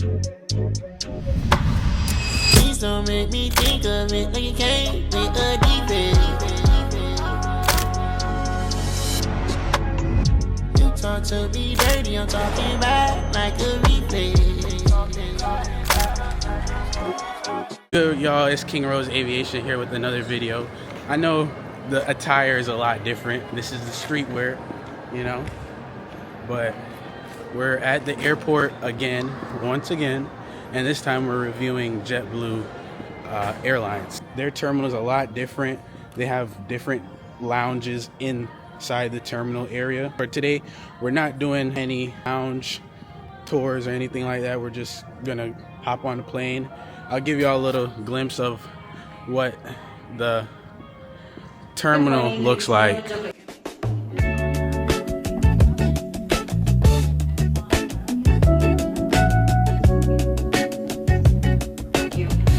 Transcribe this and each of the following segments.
Please don't make me think of it like you came with a defense. You talk to me dirty, I'm talking back like a replay. Good, y'all, it's King Rose Aviation here with another video. I know the attire is a lot different. This is the streetwear, you know, but we're at the airport again, once again, and this time we're reviewing JetBlue Airlines. Their terminal is a lot different. They have different lounges inside the terminal area. For today, we're not doing any lounge tours or anything like that. We're just gonna hop on the plane. I'll give y'all a little glimpse of what the terminal looks like.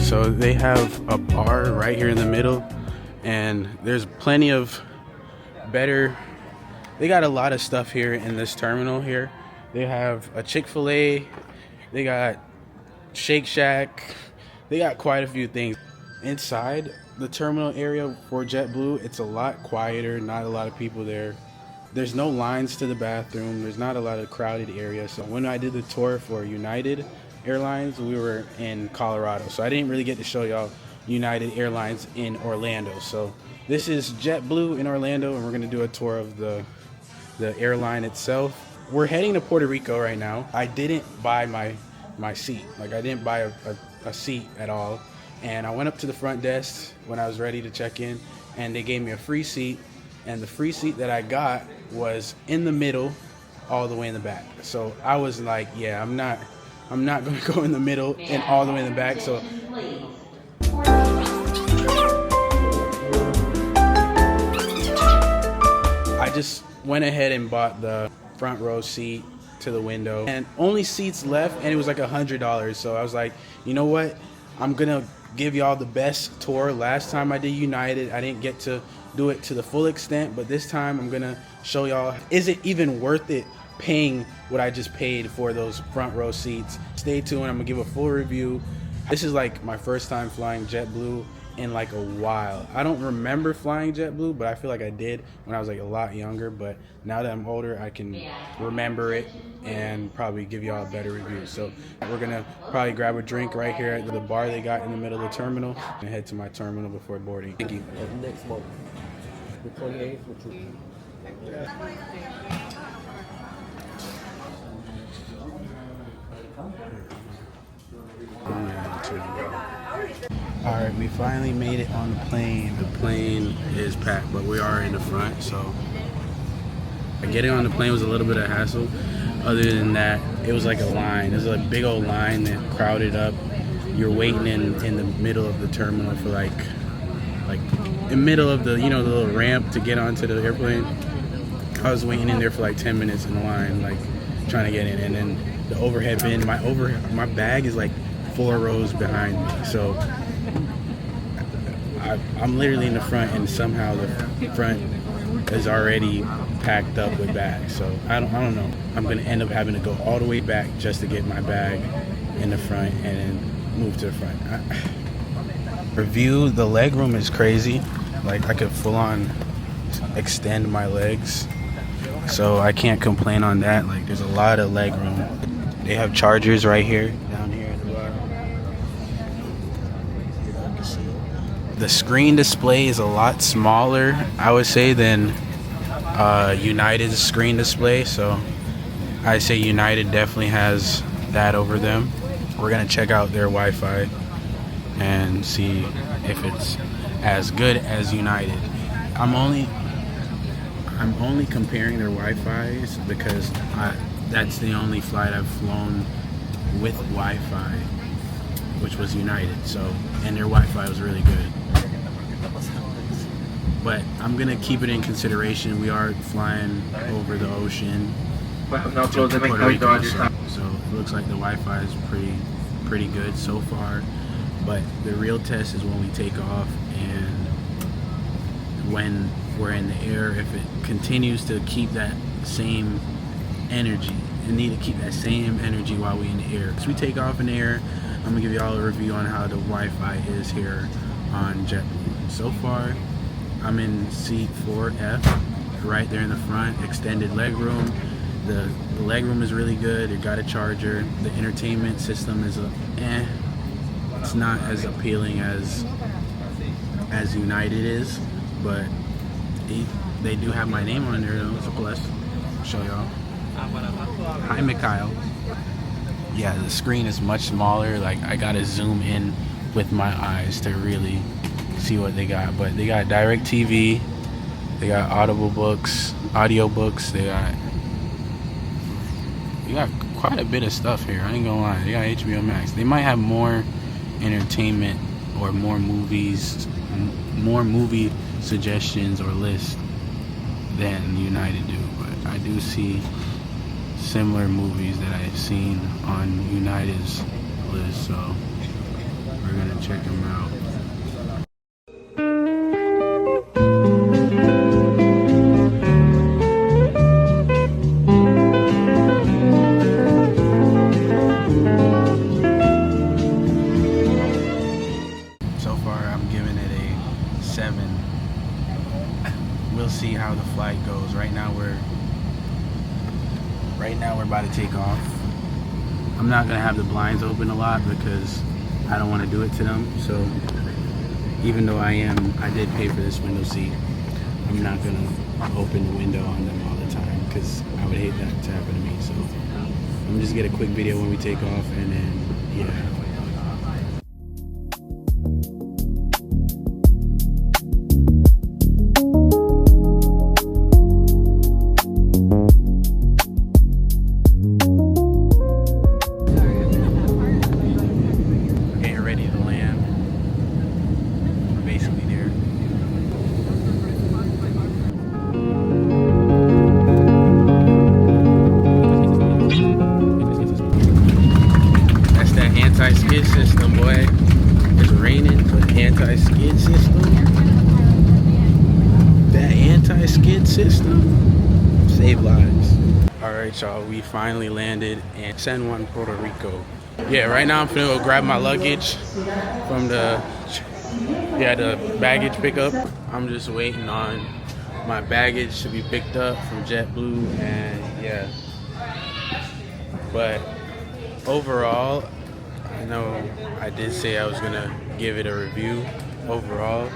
So they have a bar right here in the middle, and there's plenty of better, they got a lot of stuff here in this terminal here. They have a Chick-fil-A, they got Shake Shack, they got quite a few things. Inside the terminal area for JetBlue, it's a lot quieter, not a lot of people there. There's no lines to the bathroom, there's not a lot of crowded areas. So when I did the tour for United Airlines, we were in Colorado, so I didn't really get to show y'all United Airlines in Orlando. So this is JetBlue in Orlando, and we're gonna do a tour of the airline itself. We're heading to Puerto Rico right now. I didn't buy my seat. Like, I didn't buy a seat at all. And I went up to the front desk when I was ready to check in, and they gave me a free seat. And the free seat that I got was in the middle, all the way in the back. So I was like, yeah, I'm not gonna go in the middle and all the way in the back. So I just went ahead and bought the front row seat to the window, and only seats left, and it was like $100. So I was like, you know what, I'm gonna give y'all the best tour. Last time I did United, I didn't get to do it to the full extent, but this time I'm gonna show y'all, is it even worth it paying what I just paid for those front row seats? Stay tuned, I'm gonna give a full review. This is like my first time flying JetBlue in like a while. I don't remember flying JetBlue, but I feel like I did when I was like a lot younger. But now that I'm older, I can remember it and probably give y'all a better review. So we're gonna probably grab a drink right here at the bar they got in the middle of the terminal and head to my terminal before boarding. Thank you. Next month, the 28th, which will Alright, we finally made it on the plane. The plane is packed, but we are in the front, so getting on the plane was a little bit of hassle. Other than that, it was like a line. There's a big old line that crowded up. You're waiting in the middle of the terminal for like in the middle of the, you know, the little ramp to get onto the airplane. I was waiting in there for like 10 minutes in the line, like trying to get in, and then the overhead bin, my bag is like 4 rows behind me, so I'm literally in the front, and somehow the front is already packed up with bags. So I don't know. I'm gonna end up having to go all the way back just to get my bag in the front and then move to the front. Review, the leg room is crazy. Like, I could full on extend my legs, so I can't complain on that. Like, there's a lot of leg room. They have chargers right here, down here at the bottom. The screen display is a lot smaller, I would say, than United's screen display. So I say United definitely has that over them. We're gonna check out their Wi-Fi and see if it's as good as United. I'm only comparing their Wi-Fi's because that's the only flight I've flown with Wi-Fi, which was United. So, and their Wi-Fi was really good. But I'm gonna keep it in consideration. We are flying over the ocean to Puerto Rico, so it looks like the Wi-Fi is pretty good so far. But the real test is when we take off and when we're in the air. If it continues to keep that same energy and need to keep that same energy while we in the air. Because we take off in the air, I'm gonna give y'all a review on how the Wi-Fi is here on JetBlue. So far, I'm in seat 4F, right there in the front, extended legroom. The legroom is really good. It got a charger. The entertainment system is it's not as appealing as United is, but they do have my name on there though. It's a plus. I'll show y'all. Hi, Mikhail. Yeah, the screen is much smaller. Like, I gotta zoom in with my eyes to really see what they got. But they got direct TV, they got audio books, they got quite a bit of stuff here. I ain't gonna lie. They got HBO Max. They might have more entertainment or more movies, more movie suggestions or lists than United do. But I do see similar movies that I've seen on United's list, so we're gonna check them out. So far, I'm giving it a 7. We'll see how the flight goes. Right now we're about to take off. I'm not gonna have the blinds open a lot because I don't want to do it to them. So even though I did pay for this window seat, I'm not gonna open the window on them all the time because I would hate that to happen to me. So I'm gonna just get a quick video when we take off, and then yeah. Anti-skid system, boy. It's raining, but anti-skid system. That anti-skid system save lives. Alright, y'all, we finally landed in San Juan, Puerto Rico. Yeah, right now I'm finna go grab my luggage from the baggage pickup. I'm just waiting on my baggage to be picked up from JetBlue, and yeah. But overall, I know I did say I was gonna give it a review. Overall,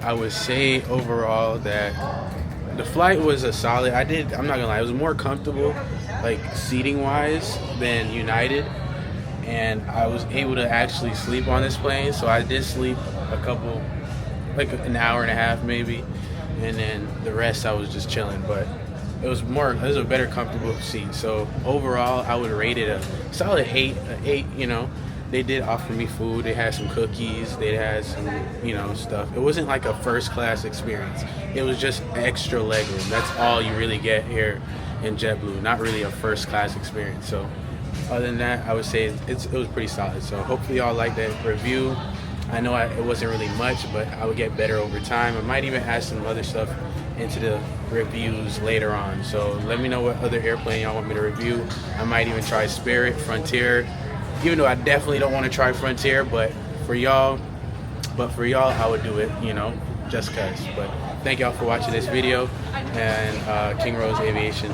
I would say overall that the flight was a solid. I'm not gonna lie, it was more comfortable, like seating wise, than United, and I was able to actually sleep on this plane. So I did sleep a couple, like an hour and a half maybe, and then the rest I was just chilling. But it was a better comfortable seat. So overall, I would rate it a solid 8. You know, they did offer me food. They had some cookies. They had some, stuff. It wasn't like a first class experience. It was just extra legroom. That's all you really get here in JetBlue. Not really a first class experience. So other than that, I would say it was pretty solid. So hopefully y'all like that review. I know it wasn't really much, but I would get better over time. I might even add some other stuff into the reviews later on. So let me know what other airplane y'all want me to review. I might even try Spirit, Frontier, even though I definitely don't want to try Frontier, but for y'all I would do it, just cause. But thank y'all for watching this video, and King Rose Aviation